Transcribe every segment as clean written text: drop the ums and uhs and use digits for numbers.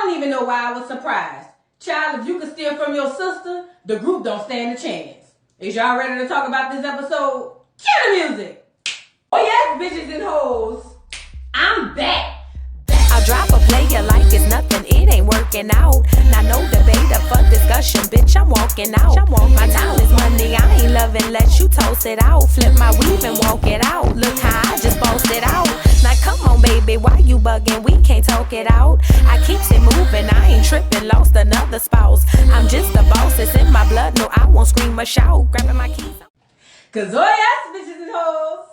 don't even know why I was surprised. Child, if you could steal from your sister, the group don't stand a chance. Is y'all ready to talk about this episode? Cue the music. Oh yes, bitches and hoes. I'm back. I drop a player like it's nothing, it ain't working out. Now no debate or fuck discussion, bitch, I'm walking out. My time is money, I ain't loving, let you toast it out. Flip my weave and walk it out, look how I just bossed it out. Now come on baby, why you bugging, we can't talk it out. I keeps it moving, I ain't tripping, lost another spouse. I'm just a boss, it's in my blood, no I won't scream or shout. Grabbing my keys. Cause oh yes, bitches and hoes,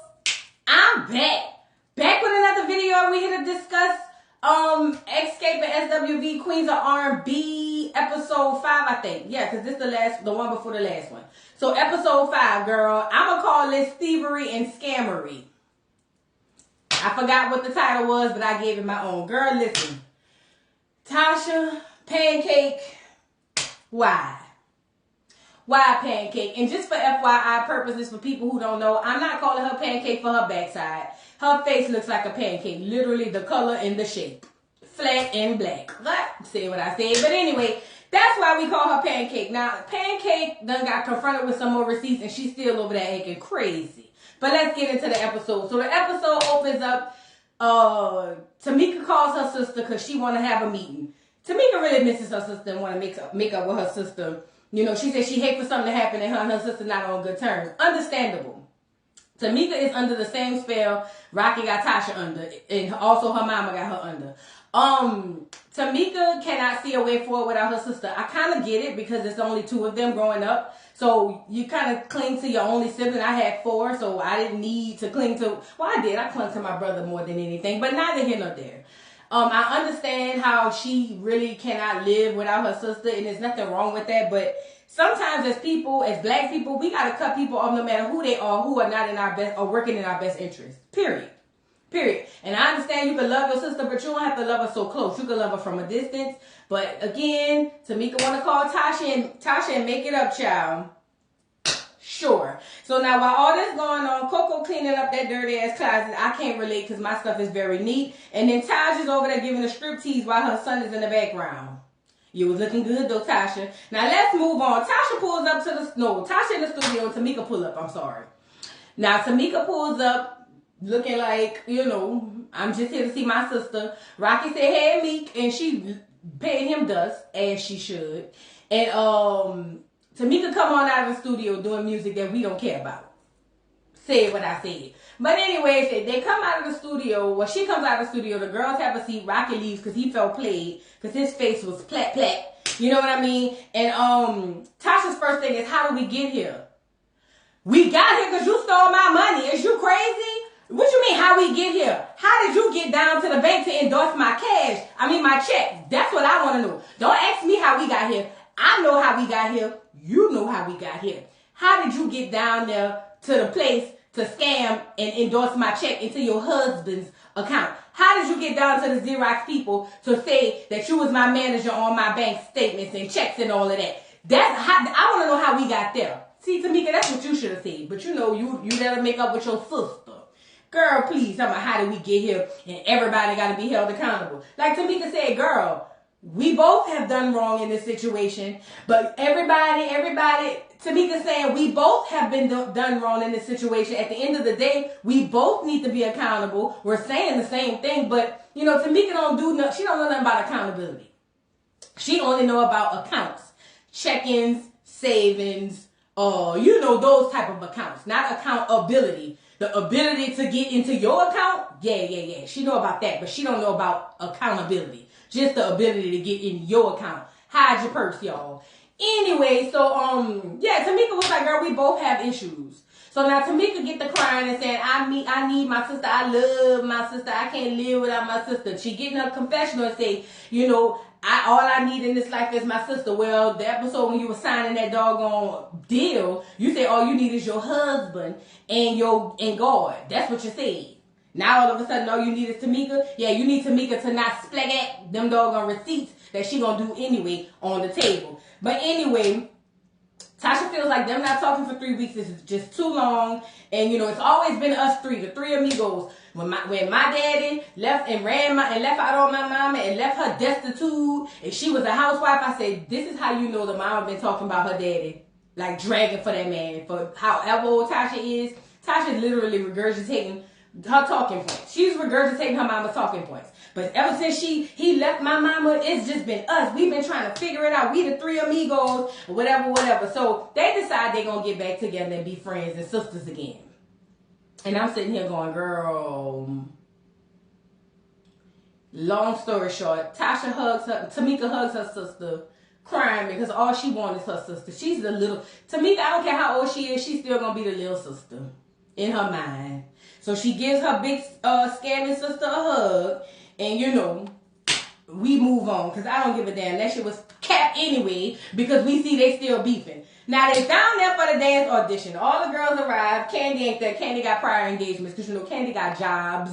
I'm back. Back with another video. We here to discuss XSCAPE and SWV Queens of R&B episode 5, I think. Yeah, because this the one before the last one. So episode 5, girl. I'ma call this Thievery and Scammery. I forgot what the title was, but I gave it my own. Girl, listen. Tasha, Pancake, why? Why Pancake? And just for FYI purposes, for people who don't know, I'm not calling her Pancake for her backside. Her face looks like a pancake. Literally the color and the shape. Flat and black. What? Say what I said. But anyway, that's why we call her Pancake. Now, Pancake done got confronted with some more receipts and she's still over there acting crazy. But let's get into the episode. So the episode opens up. Tamika calls her sister because she want to have a meeting. Tamika really misses her sister and want to make up with her sister. You know, she said she hate for something to happen and her and her sister not on good terms. Understandable. Tamika is under the same spell Rocky got Tasha under, and also her mama got her under. Tamika cannot see a way forward without her sister. I kind of get it because it's only 2 of them growing up. So you kind of cling to your only sibling. I had 4, so I didn't need to cling to, well, I did. I clung to my brother more than anything, but neither here nor there. I understand how she really cannot live without her sister, and there's nothing wrong with that, but sometimes as people, as black people, we got to cut people off no matter who they are, who are not in our best, or working in our best interest. Period. Period. And I understand you can love your sister, but you don't have to love her so close. You can love her from a distance. But again, Tamika want to call Tasha and make it up, child. Sure. So now while all this going on, Coco cleaning up that dirty ass closet. I can't relate because my stuff is very neat. And then Taj is over there giving a striptease while her son is in the background. You was looking good though, Tasha. Now let's move on. Tasha pulls up to Tasha in the studio and Tamika pull up. I'm sorry. Now Tamika pulls up looking like, you know, I'm just here to see my sister. Rocky said, hey, Meek. And she paid him dust, as she should. And Tamika come on out of the studio doing music that we don't care about. Said what I said. But anyway, they come out of the studio. Well, she comes out of the studio. The girls have a seat. Rocky leaves because he felt played. Because his face was plat. You know what I mean? And Tasha's first thing is, how did we get here? We got here because you stole my money. Is you crazy? What you mean, how we get here? How did you get down to the bank to endorse my cash? I mean, my check. That's what I want to know. Don't ask me how we got here. I know how we got here. You know how we got here. How did you get down there to the place to scam and endorse my check into your husband's account? How did you get down to the Xerox people to say that you was my manager on my bank statements and checks and all of that? That's how, I want to know how we got there. See, Tamika, that's what you should have said. But you know, you let her make up with your sister. Girl, please, tell me, how did we get here? And everybody got to be held accountable. Like Tamika said, girl, we both have done wrong in this situation, but everybody, Tamika saying we both have been done wrong in this situation. At the end of the day, we both need to be accountable. We're saying the same thing, but you know, Tamika she don't know nothing about accountability. She only know about accounts, check-ins, savings, you know, those type of accounts, not accountability. The ability to get into your account, yeah. She know about that, but she don't know about accountability. Just the ability to get in your account. Hide your purse, y'all. Anyway, so, yeah, Tamika was like, girl, we both have issues. So now Tamika get the crying and saying, I need my sister. I love my sister. I can't live without my sister. She getting her confessional and say, you know, all I need in this life is my sister. Well, the episode when you were signing that doggone deal, you said all you need is your husband and God. That's what you said. Now all of a sudden, all you need is Tamika. Yeah, you need Tamika to not splag them doggone receipts that she gonna do anyway on the table. But anyway, Tasha feels like them not talking for 3 weeks is just too long. And, you know, it's always been us three, the three amigos. when my daddy left and left out on my mama and left her destitute, and she was a housewife, I said, this is how you know the mama been talking about her daddy, like dragging for that man for however old Tasha is. Tasha's literally regurgitating her talking points. She's regurgitating her mama's talking points. But ever since he left my mama, it's just been us. We've been trying to figure it out. We the three amigos, whatever. So they decide they're going to get back together and be friends and sisters again. And I'm sitting here going, girl. Long story short, Tamika hugs her sister, crying because all she wants is her sister. She's the little, Tamika, I don't care how old she is, she's still going to be the little sister in her mind. So she gives her big scamming sister a hug. And you know, we move on because I don't give a damn. That shit was capped anyway because we see they still beefing. Now they down there for the dance audition. All the girls arrived. Candy ain't there. Candy got prior engagements because you know Candy got jobs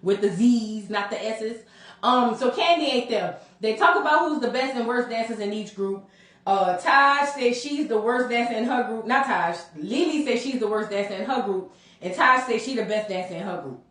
with the Z's, not the S's. So Candy ain't there. They talk about who's the best and worst dancers in each group. Taj says she's the worst dancer in her group. Not Taj. Lily says she's the worst dancer in her group. And Taj says she's the best dancer in her group.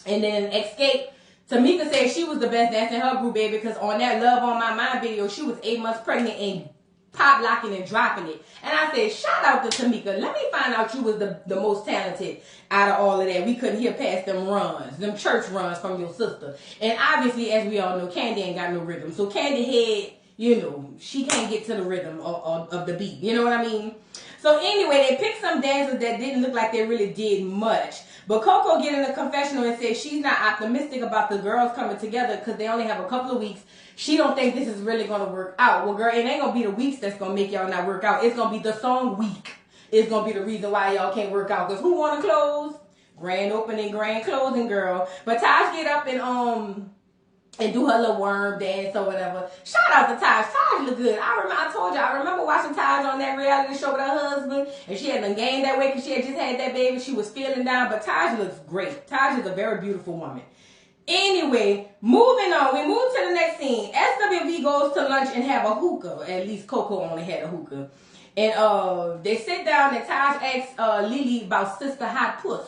And then Escape, Tamika said she was the best dancer in her group, baby, because on that Love on My Mind video, she was 8 months pregnant and pop locking and dropping it. And I said, shout out to Tamika. Let me find out you was the most talented out of all of that. We couldn't hear past them runs, them church runs from your sister. And obviously, as we all know, Candy ain't got no rhythm. So Candy had, you know, she can't get to the rhythm of the beat. You know what I mean? So anyway, they picked some dancers that didn't look like they really did much. But Coco get in a confessional and says she's not optimistic about the girls coming together because they only have a couple of weeks. She don't think this is really going to work out. Well, girl, it ain't going to be the weeks that's going to make y'all not work out. It's going to be the song week. It's going to be the reason why y'all can't work out. Because who want to close? Grand opening, grand closing, girl. But Taj get up and do her little worm dance or whatever. Shout out to Taj. Taj look good. I remember watching Taj on that reality show with her husband, and she had done gained that weight because she had just had that baby. She was feeling down, but Taj looks great. Taj is a very beautiful woman. Anyway, moving on. We move to the next scene. SWV goes to lunch and have a hookah. At least Coco only had a hookah. And they sit down and Taj asks Lily about Sister Hot Puss.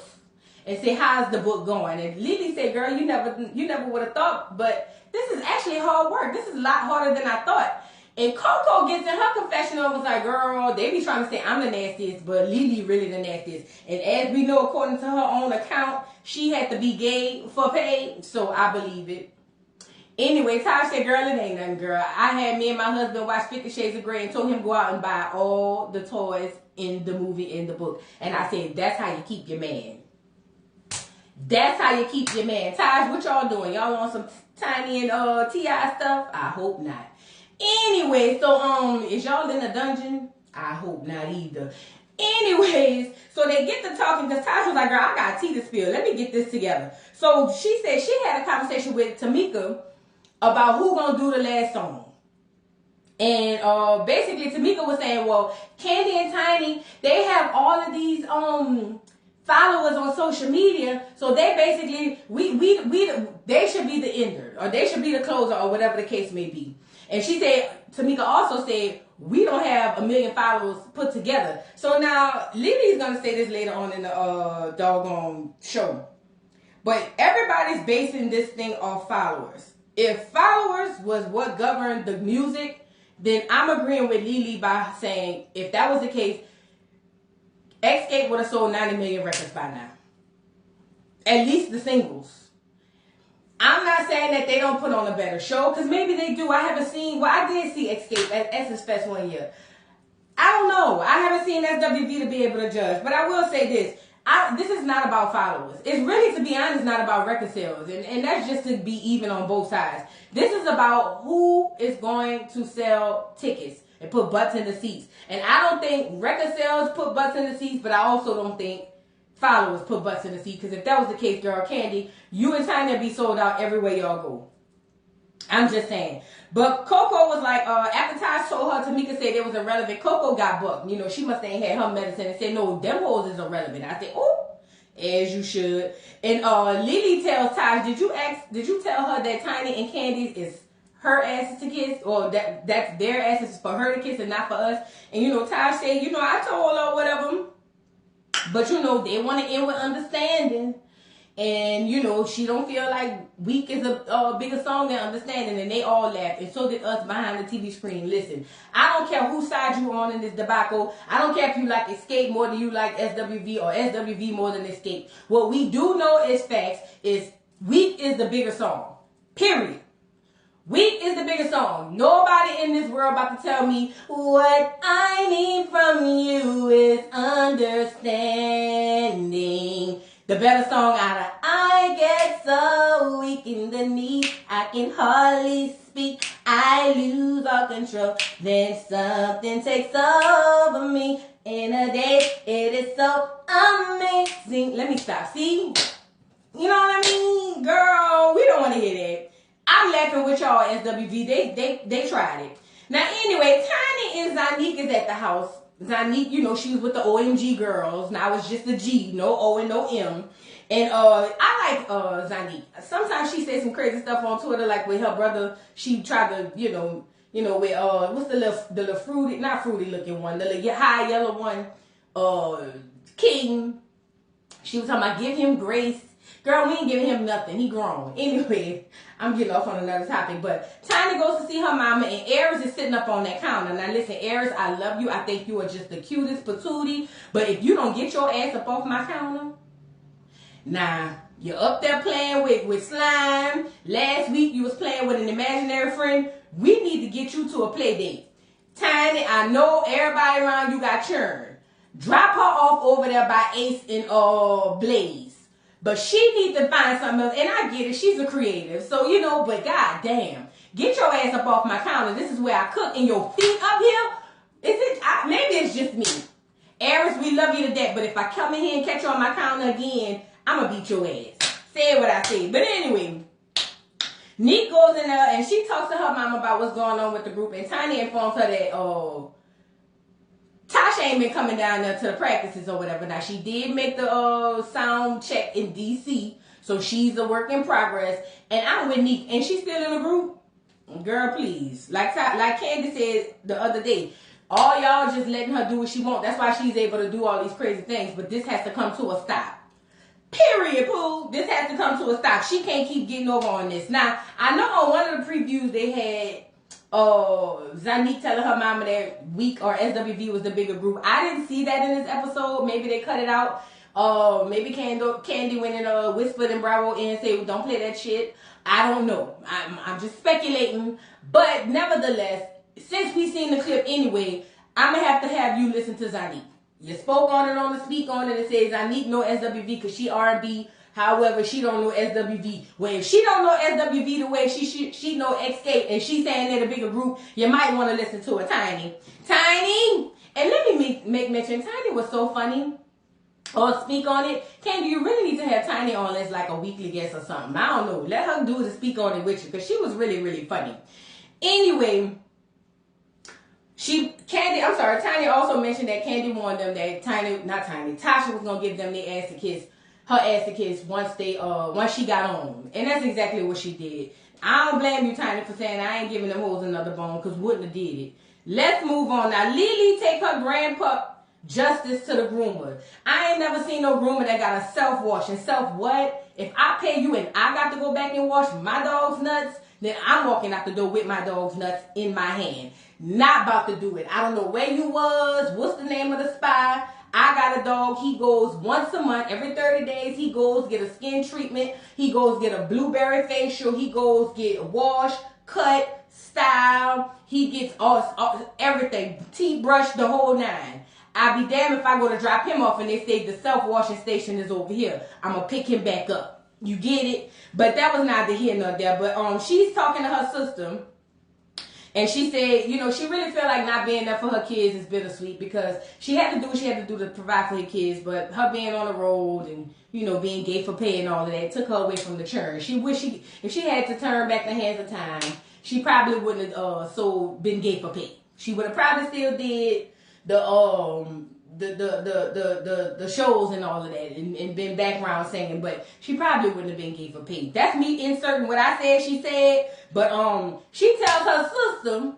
And say, how's the book going? And Lily said, girl, you never would have thought, but this is actually hard work. This is a lot harder than I thought. And Coco gets in her confessional and was like, girl, they be trying to say I'm the nastiest, but Lily really the nastiest. And as we know, according to her own account, she had to be gay for pay, so I believe it. Anyway, Taj said, girl, it ain't nothing, girl. I had me and my husband watch 50 Shades of Grey and told him to go out and buy all the toys in the movie, in the book. And I said, that's how you keep your man. That's how you keep your man. Taj, what y'all doing? Y'all on some Tiny and T.I. stuff? I hope not. Anyway, so is y'all in a dungeon? I hope not either. Anyways, so they get to talking because Taj was like, girl, I got tea to spill. Let me get this together. So she said she had a conversation with Tamika about who gonna do the last song. And basically Tamika was saying, well, Candy and Tiny, they have all of these followers on social media, so they basically they should be the ender, or they should be the closer, or whatever the case may be. And she said, Tamika also said, we don't have 1 million followers put together. So now Lily's gonna say this later on in the doggone show, but everybody's basing this thing off followers. If followers was what governed the music, then I'm agreeing with Lily by saying if that was the case, XSCAPE would have sold 90 million records by now. At least the singles. I'm not saying that they don't put on a better show, because maybe they do. I haven't seen, well, I did see XSCAPE at Essence Fest one year. I don't know. I haven't seen SWV to be able to judge. But I will say this. This is not about followers. It's really, to be honest, not about record sales. And that's just to be even on both sides. This is about who is going to sell tickets and put butts in the seats. And I don't think record sales put butts in the seats, but I also don't think followers put butts in the seats. Because if that was the case, girl, Candy, you and Tiny would be sold out everywhere y'all go. I'm just saying. But Coco was like, after Taj told her, Tamika said it was irrelevant, Coco got booked. You know, she must have ain't had her medicine and said, no, them hoes is irrelevant. I said, oh, as you should. And Lily tells Taj, did you tell her that Tiny and Candy's is her asses to kiss, or that's their asses for her to kiss and not for us? And you know, Taj said, you know, I told her whatever, but you know, they want to end with understanding. And, you know, she don't feel like Weak is a bigger song than Understanding, and they all laughed. And so did us behind the TV screen. Listen, I don't care whose side you on in this debacle. I don't care if you like Xscape more than you like SWV or SWV more than Xscape. What we do know is facts is Weak is the bigger song. Period. Weak is the bigger song. Nobody in this world about to tell me what I need from you is understanding. The better song out of I get so weak in the knees, I can hardly speak, I lose all control, then something takes over me. In a day, it is so amazing. Let me stop. See? You know what I mean? Girl, we don't want to hear that. I'm laughing with y'all, SWV. They tried it. Now, anyway, Tiny and Zanique is at the house. Zanique, you know, she was with the OMG girls. Now it's just a G, no O and no M. And I like Zanique. Sometimes she says some crazy stuff on Twitter, like with her brother. She tried to, you know, with what's the little fruity, not fruity looking one, the little high yellow one, King. She was talking about give him grace. Girl, we ain't giving him nothing. He grown. Anyway, I'm getting off on another topic. But Tiny goes to see her mama, and Aries is sitting up on that counter. Now, listen, Aries, I love you. I think you are just the cutest patootie. But if you don't get your ass up off my counter, nah, you're up there playing with slime. Last week, you was playing with an imaginary friend. We need to get you to a play date. Tiny, I know everybody around you got churned. Drop her off over there by Ace and Blaze. But she needs to find something else. And I get it. She's a creative. So, you know, but goddamn. Get your ass up off my counter. This is where I cook. And your feet up here? Maybe it's just me. Aries, we love you to death. But if I come in here and catch you on my counter again, I'm going to beat your ass. Say what I say. But anyway, Neek goes in there and she talks to her mom about what's going on with the group. And Tiny informs her that, Tasha ain't been coming down there to the practices or whatever. Now, she did make the sound check in D.C., so she's a work in progress. And I'm with Neek. And she's still in the group? Girl, please. Like Candy said the other day, all y'all just letting her do what she wants. That's why she's able to do all these crazy things. But this has to come to a stop. Period, Pooh. This has to come to a stop. She can't keep getting over on this. Now, I know on one of the previews they had Zanique telling her mama that Weak or SWV was the bigger group. I didn't see that in this episode. Maybe they cut it out. Maybe Candy went and whispered in Bravo and said, well, don't play that shit. I don't know. I'm just speculating. But nevertheless, since we seen the clip anyway, I'm going to have you listen to Zanique. You spoke on it on the speak on it and says Zanique know SWV because she R&B. However, she don't know SWV. Well, if she don't know SWV the way she know XSCAPE and she's saying they're the bigger group, you might want to listen to her, Tiny. Tiny! And let me make mention, Tiny was so funny. Or speak on it. Candy, you really need to have Tiny on as like a weekly guest or something. I don't know. Let her do the speak on it with you because she was really, really funny. Anyway, Tiny also mentioned that Candy warned them that Tasha was going to give them her ass to kiss once she got on. And that's exactly what she did. I don't blame you, Tiny, for saying I ain't giving them hoes another bone because wouldn't have did it. Let's move on. Now, Lily take her grandpup justice to the groomer. I ain't never seen no groomer that got a self-wash. And self-what? If I pay you and I got to go back and wash my dog's nuts, then I'm walking out the door with my dog's nuts in my hand. Not about to do it. I don't know where you was. What's the name of the spa? I got a dog. He goes once a month. Every 30 days, he goes get a skin treatment. He goes get a blueberry facial. He goes get a wash, cut, style. He gets all everything. Teeth brush, the whole nine. I'll be damned if I go to drop him off and they say the self-washing station is over here. I'm going to pick him back up. You get it? But that was neither here nor there. But she's talking to her sister. And she said, you know, she really felt like not being there for her kids is bittersweet because she had to do what she had to do to provide for her kids. But her being on the road and, you know, being gay for pay and all of that took her away from the churn. She wished if she had to turn back the hands of time, she probably wouldn't have been gay for pay. She would have probably still did the shows and all of that and been background singing, but she probably wouldn't have been gay for pay. That's me inserting what I said she said, but she tells her sister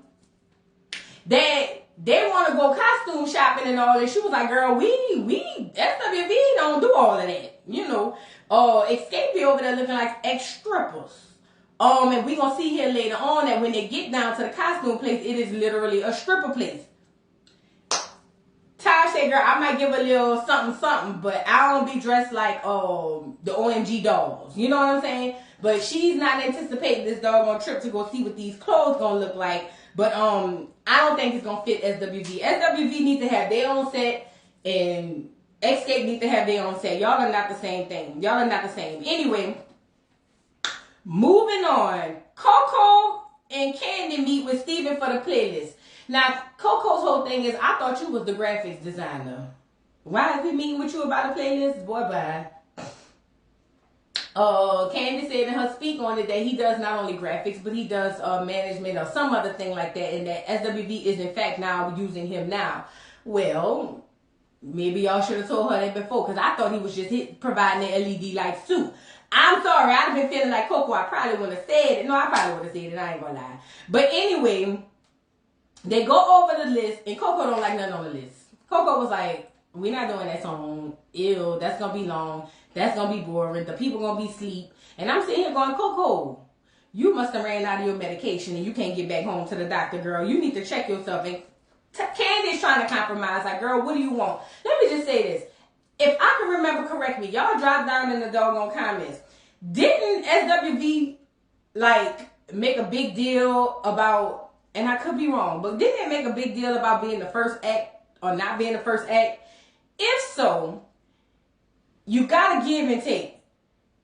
they want to go costume shopping and all that. She was like, girl, we SWV don't do all of that. You know, Escape over there looking like ex-strippers. And we gonna see here later on that when they get down to the costume place, it is literally a stripper place. Taj said, girl, I might give a little something, but I don't be dressed like the OMG dolls. You know what I'm saying? But she's not anticipating this doggone trip to go see what these clothes gonna look like. But I don't think it's gonna fit SWV. SWV needs to have their own set, and Escape needs to have their own set. Y'all are not the same thing. Y'all are not the same. Anyway, moving on. Coco and Candy meet with Steven for the playlist. Now, Coco's whole thing is, I thought you was the graphics designer. Why is we meeting with you about a playlist? Boy, bye. Candy said in her speak on it that he does not only graphics, but he does management or some other thing like that, and that SWV is in fact now using him now. Well, maybe y'all should have told her that before, because I thought he was just providing the LED lights too. I'm sorry, I'd have been feeling like Coco. I probably wouldn't have said it. No, I probably would have said it. I ain't gonna lie. But anyway, they go over the list, and Coco don't like nothing on the list. Coco was like, we're not doing that song. Ew, that's going to be long. That's going to be boring. The people going to be asleep. And I'm sitting here going, Coco, you must have ran out of your medication, and you can't get back home to the doctor, girl. You need to check yourself. And Candy's trying to compromise. Like, girl, what do you want? Let me just say this. If I can remember correctly, y'all drop down in the doggone comments. Didn't SWV, make a big deal about... And I could be wrong, but didn't they make a big deal about being the first act or not being the first act? If so, you gotta give and take.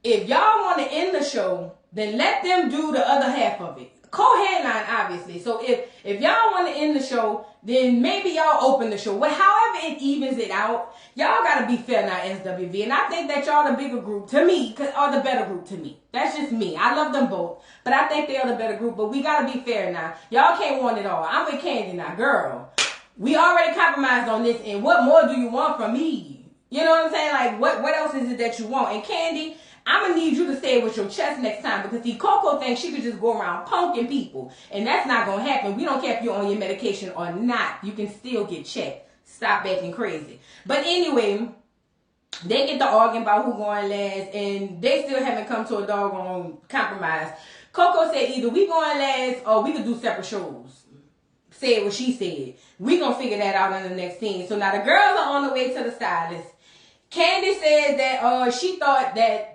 If y'all want to end the show, then let them do the other half of it. Co-headline, obviously. So if y'all want to end the show, then maybe y'all open the show. However it evens it out, y'all gotta be fair now, SWV. And I think that y'all the bigger group to me, or the better group to me. That's just me. I love them both, but I think they are the better group. But we gotta be fair now. Y'all can't want it all. I'm with Candy now, girl. We already compromised on this, and what more do you want from me? You know what I'm saying? Like, what else is it that you want? And Candy, I'm going to need you to say it with your chest next time, because see, Coco thinks she could just go around punking people, and that's not going to happen. We don't care if you're on your medication or not. You can still get checked. Stop acting crazy. But anyway, they get to arguing about who going last, and they still haven't come to a doggone compromise. Coco said either we going last or we could do separate shows. Said what she said. We gonna figure that out in the next scene. So now the girls are on the way to the Stylist. Candy said that she thought that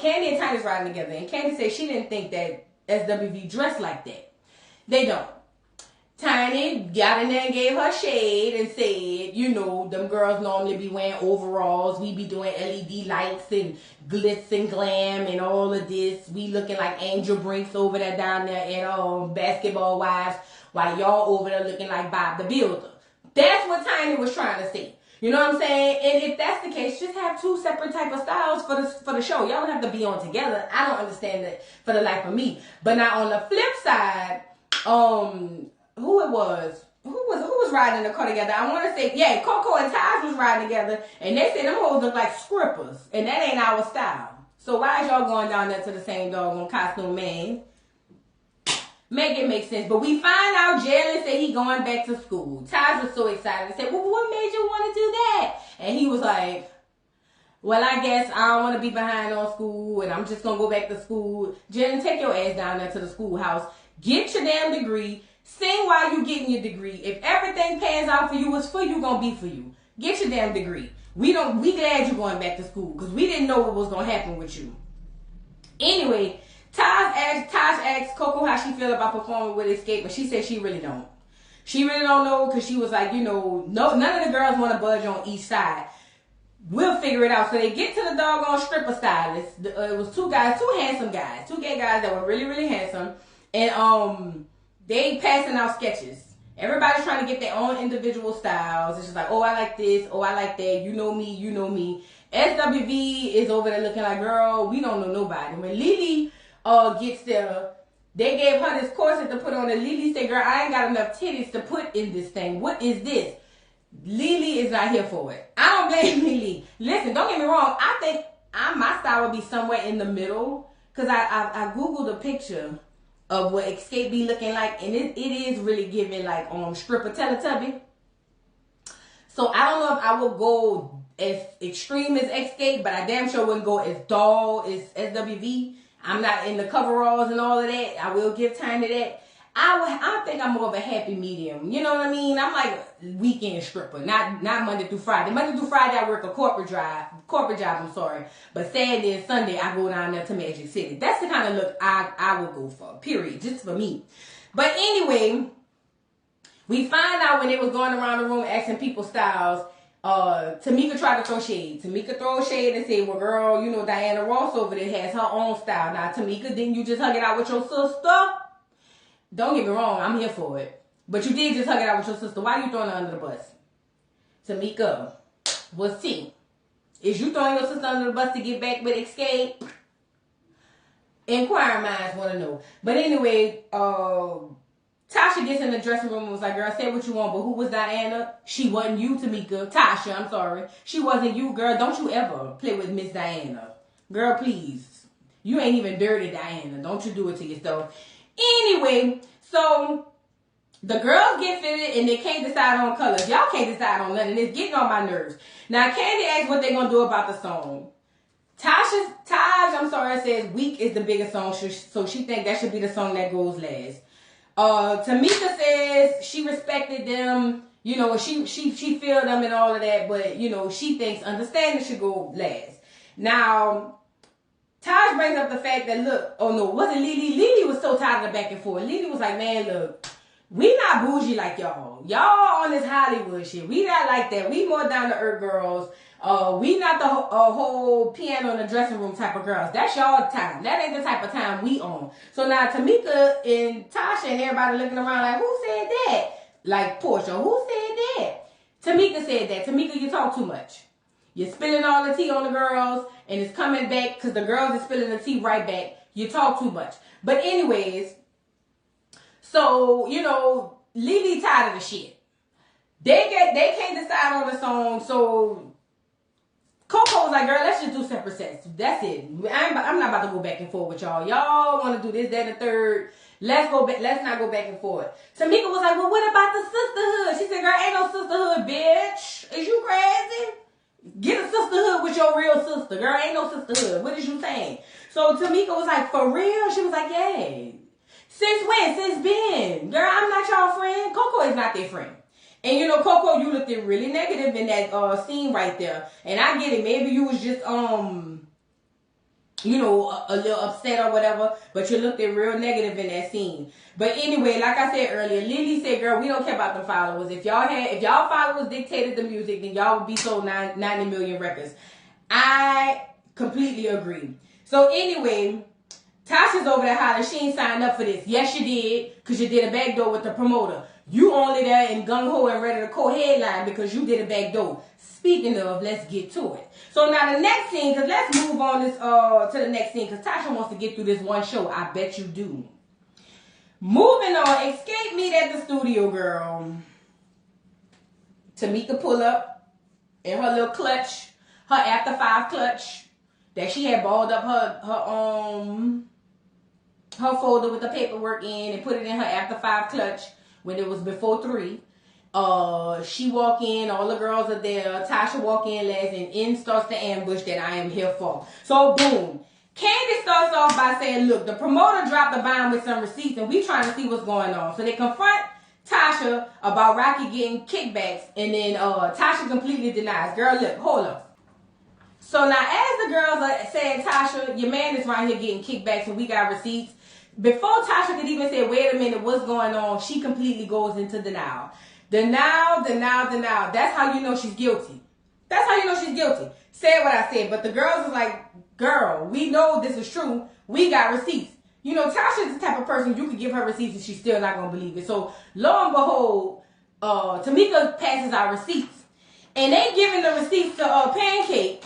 Candy and Tiny's riding together, and Candy said she didn't think that SWV dressed like that. They don't. Tiny got in there and gave her shade and said, you know, them girls normally be wearing overalls. We be doing LED lights and glitz and glam and all of this. We looking like Angel Brinks over there down there at Basketball Wives, while y'all over there looking like Bob the Builder. That's what Tiny was trying to say. You know what I'm saying? And if that's the case, just have two separate type of styles for the show. Y'all don't have to be on together. I don't understand that for the life of me. But now on the flip side, who was riding in the car together? I want to say, yeah, Coco and Taj was riding together, and they said them hoes look like strippers, and that ain't our style. So why is y'all going down there to the same doggone costume, man? Make it make sense. But we find out Jalen said he going back to school. Taj was so excited. He said, well, what made you want to do that? And he was like, well, I guess I don't want to be behind on school, and I'm just going to go back to school. Jalen, take your ass down there to the schoolhouse. Get your damn degree. Sing while you getting your degree. If everything pans out for you, it's for you, gonna be for you. Get your damn degree. We glad you're going back to school, because we didn't know what was gonna happen with you. Anyway, Taj asked Coco how she feel about performing with Escape, but she said she really don't. She really don't know, because she was like, no, none of the girls want to budge on each side. We'll figure it out. So they get to the doggone stripper Stylist. It was two handsome guys, two gay guys that were really, really handsome, and they passing out sketches. Everybody's trying to get their own individual styles. It's just like, oh, I like this. Oh, I like that. You know me. You know me. SWV is over there looking like, girl, we don't know nobody. When Lily gets there, they gave her this corset to put on, and Lily said, girl, I ain't got enough titties to put in this thing. What is this? Lily is not here for it. I don't blame Lily. Listen, don't get me wrong. I think my style would be somewhere in the middle, because I Googled a picture of what Escape be looking like, and it is really giving like stripper Teletubby. So I don't know if I would go as extreme as Escape, but I damn sure wouldn't go as dull as SWV. I'm not in the coveralls and all of that. I will give time to that. I think I'm more of a happy medium. You know what I mean? I'm like weekend stripper, not Monday through Friday. Monday through Friday I work a corporate job. I'm sorry, but Saturday and Sunday I go down there to Magic City. That's the kind of look I would go for. Period, just for me. But anyway, we find out when they was going around the room asking people styles. Tamika tried to throw shade. Tamika throw shade and say, well, girl, you know, Diana Ross over there has her own style. Now, Tamika, didn't you just hug it out with your sister? Don't get me wrong, I'm here for it. But you did just hug it out with your sister. Why are you throwing her under the bus? Tamika, what's tea? Is you throwing your sister under the bus to get back with Escape? Inquiring minds want to know. But anyway, Tasha gets in the dressing room and was like, girl, say what you want, but who was Diana? She wasn't you, Tamika. Tasha, I'm sorry. She wasn't you, girl. Don't you ever play with Miss Diana. Girl, please. You ain't even dirty, Diana. Don't you do it to yourself. Anyway, so the girls get fitted and they can't decide on colors. Y'all can't decide on nothing. It's getting on my nerves. Now, Candy asked what they're going to do about the song. Taj, I'm sorry, says Weak is the biggest song, so she think that should be the song that goes last. Tamika says she respected them, you know, she feel them and all of that, but, you know, she thinks Understanding should go last. Now, Taj brings up the fact that, look, oh no, wasn't Lily? Lily was so tired of the back and forth. Lily was like, man, look, we not bougie like y'all. Y'all on this Hollywood shit. We not like that. We more down to earth girls. We not the whole piano in the dressing room type of girls. That's y'all time. That ain't the type of time we on. So now Tamika and Tasha and everybody looking around like, who said that? Like Portia, who said that? Tamika said that. Tamika, you talk too much. You're spilling all the tea on the girls, and it's coming back because the girls are spilling the tea right back. You talk too much. But anyways, so, you know, Lily tired of the shit. They can't decide on the song, so Coco was like, girl, let's just do separate sets. That's it. I'm not about to go back and forth with y'all. Y'all want to do this, that, and the third. Let's not go back and forth. Tamika was like, well, what about the sisterhood? She said, girl, ain't no sisterhood, bitch. Is you crazy? Get a sisterhood with your real sister. Girl, ain't no sisterhood. What is you saying? So Tamika was like, for real? She was like, yeah. Since when? Since Ben. Girl, I'm not y'all friend. Coco is not their friend. And you know, Coco, you looked really negative in that scene right there. And I get it. Maybe you was just you know, a little upset or whatever, but you looked real negative in that scene. But anyway, like I said earlier, Lily said, girl, we don't care about the followers. If y'all followers dictated the music, then y'all would be sold 90 million records. I completely agree. So anyway, Tasha's over there hollering, she ain't signed up for this. Yes, you did, because you did a backdoor with the promoter. You only there in gung-ho and ready to co-headline because you did a backdoor. Speaking of, let's get to it. So now the next scene, because let's move on this to the next scene, because Tasha wants to get through this one show. I bet you do. Moving on, Escape meet at the studio, girl. Tamika pull up in her little clutch, her after 5 clutch that she had balled up her folder with the paperwork in and put it in her after 5 clutch when it was before 3. She walk in, all the girls are there, Tasha walk in last, and in starts the ambush that I am here for. So boom. Candy starts off by saying, look, the promoter dropped the bomb with some receipts and we trying to see what's going on. So they confront Tasha about Rocky getting kickbacks, and then Tasha completely denies. Girl, look, hold up. So now as the girls are saying, Tasha, your man is right here getting kickbacks and we got receipts, before Tasha could even say, wait a minute, what's going on, she completely goes into denial. Denial. That's how you know she's guilty. That's how you know she's guilty. Said what I said, but the girls was like, girl, we know this is true. We got receipts. You know, Tasha's the type of person you could give her receipts and she's still not going to believe it. So, lo and behold, Tamika passes our receipts. And they giving the receipts to Pancake.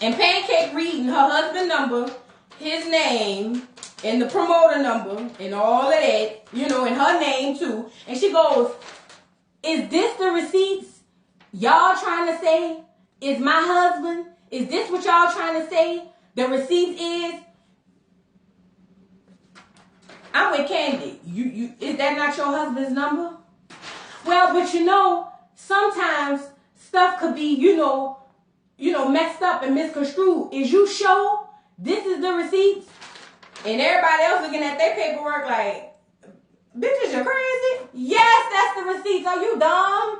And Pancake reading her husband number, his name, and the promoter number, and all of that, you know, and her name too. And she goes, is this the receipts y'all trying to say is my husband? Is this what y'all trying to say the receipts is? I'm with Candy. You is that not your husband's number? Well, but you know, sometimes stuff could be, messed up and misconstrued. Is you sure this is the receipts? And everybody else looking at their paperwork like, bitches, you crazy? Yes, that's the receipts. Are you dumb?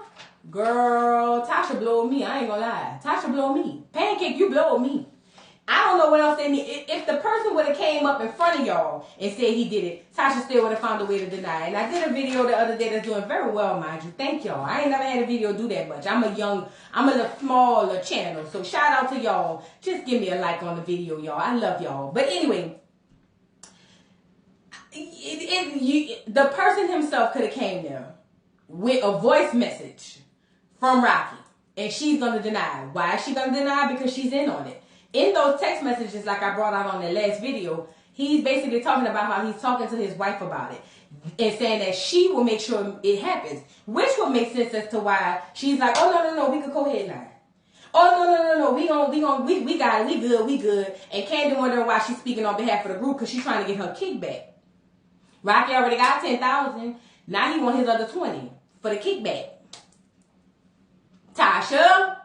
Girl, Tasha blowed me. I ain't gonna lie. Tasha blowed me. Pancake, you blowed me. I don't know what else they need. If the person would have came up in front of y'all and said he did it, Tasha still would have found a way to deny it. And I did a video the other day that's doing very well, mind you. Thank y'all. I ain't never had a video do that much. I'm a little smaller channel. So shout out to y'all. Just give me a like on the video, y'all. I love y'all. But anyway, the person himself could have came there with a voice message from Rocky. And she's going to deny it. Why is she going to deny it? Because she's in on it. In those text messages, like I brought out on the last video, he's basically talking about how he's talking to his wife about it and saying that she will make sure it happens, which would make sense as to why she's like, oh, no, we could go ahead now. Oh, no, we got it, we good. And Candy wondering why she's speaking on behalf of the group because she's trying to get her kickback. Rocky already got 10,000. Now he want his other 20 for the kickback. Tasha,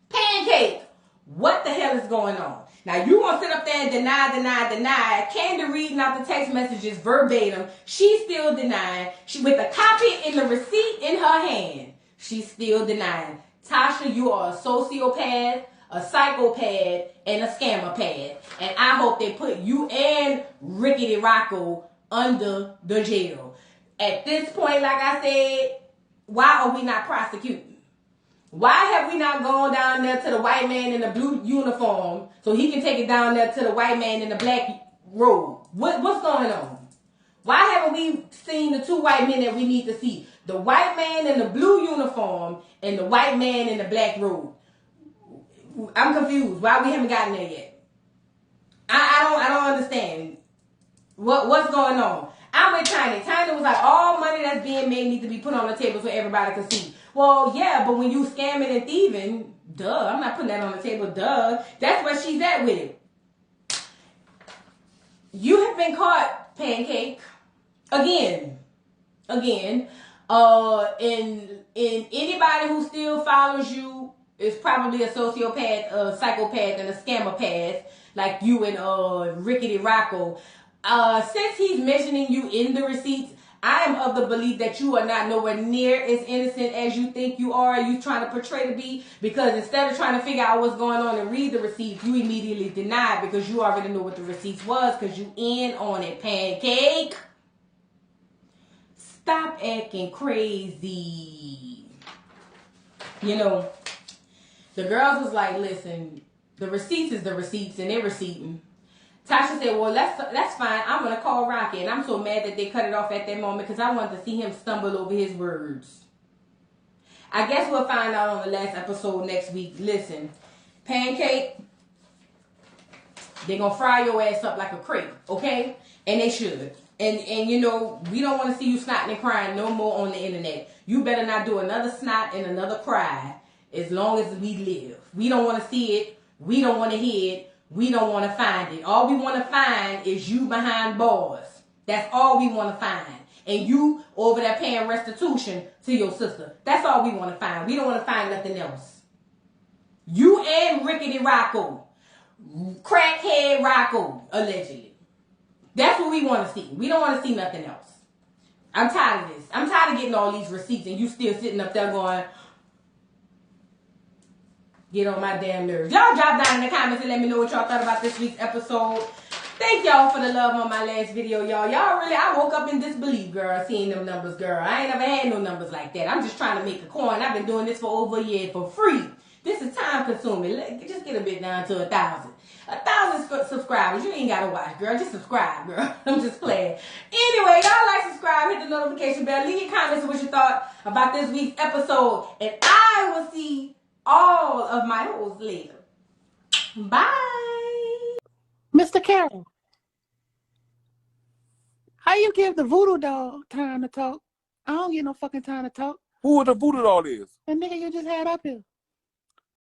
Pancake. What the hell is going on? Now, you want to sit up there and deny. Candy reading out the text messages verbatim. She's still denying. With the copy and the receipt in her hand, she's still denying. Tasha, you are a sociopath, a psychopath, and a scammer pad. And I hope they put you and Rickety Rocco under the jail. At this point, like I said, why are we not prosecuting? Why have we not gone down there to the white man in the blue uniform so he can take it down there to the white man in the black robe? What's going on? Why haven't we seen the two white men that we need to see? The white man in the blue uniform and the white man in the black robe. I'm confused. Why we haven't gotten there yet? I don't understand. What's going on? I'm with Tiny. Tiny was like, all money that's being made needs to be put on the table so everybody can see. Well, yeah, but when you scamming and thieving, duh, I'm not putting that on the table, duh. That's where she's at with it. You have been caught, Pancake, again. And anybody who still follows you is probably a sociopath, a psychopath, and a scammer path, like you and Rickety Rocco. Since he's mentioning you in the receipts, I am of the belief that you are not nowhere near as innocent as you think you are. You trying to portray to be, because instead of trying to figure out what's going on and read the receipts, you immediately deny because you already know what the receipts was because you in on it, Pancake. Stop acting crazy. The girls was like, listen, the receipts is the receipts and they're receipting. Tasha said, well, that's fine. I'm going to call Rocky. And I'm so mad that they cut it off at that moment because I wanted to see him stumble over his words. I guess we'll find out on the last episode next week. Listen, Pancake, they're going to fry your ass up like a crepe, okay? And they should. And we don't want to see you snotting and crying no more on the internet. You better not do another snot and another cry as long as we live. We don't want to see it. We don't want to hear it. We don't want to find it. All we want to find is you behind bars. That's all we want to find. And you over there paying restitution to your sister. That's all we want to find. We don't want to find nothing else. You and Rickety Rocco. Crackhead Rocco, allegedly. That's what we want to see. We don't want to see nothing else. I'm tired of this. I'm tired of getting all these receipts and you still sitting up there going, get on my damn nerves. Y'all drop down in the comments and let me know what y'all thought about this week's episode. Thank y'all for the love on my last video, y'all. I woke up in disbelief, girl, seeing them numbers, girl. I ain't never had no numbers like that. I'm just trying to make a coin. I've been doing this for over a year for free. This is time consuming. Just get a bit down to 1,000. 1,000 subscribers. You ain't got to watch, girl. Just subscribe, girl. I'm just playing. Anyway, y'all like, subscribe, hit the notification bell. Leave your comments on what you thought about this week's episode. And I will see all of my hoes later. Bye. Mr. Carroll, how you give the voodoo doll time to talk? I don't get no fucking time to talk. Who the voodoo doll is? The nigga you just had up here.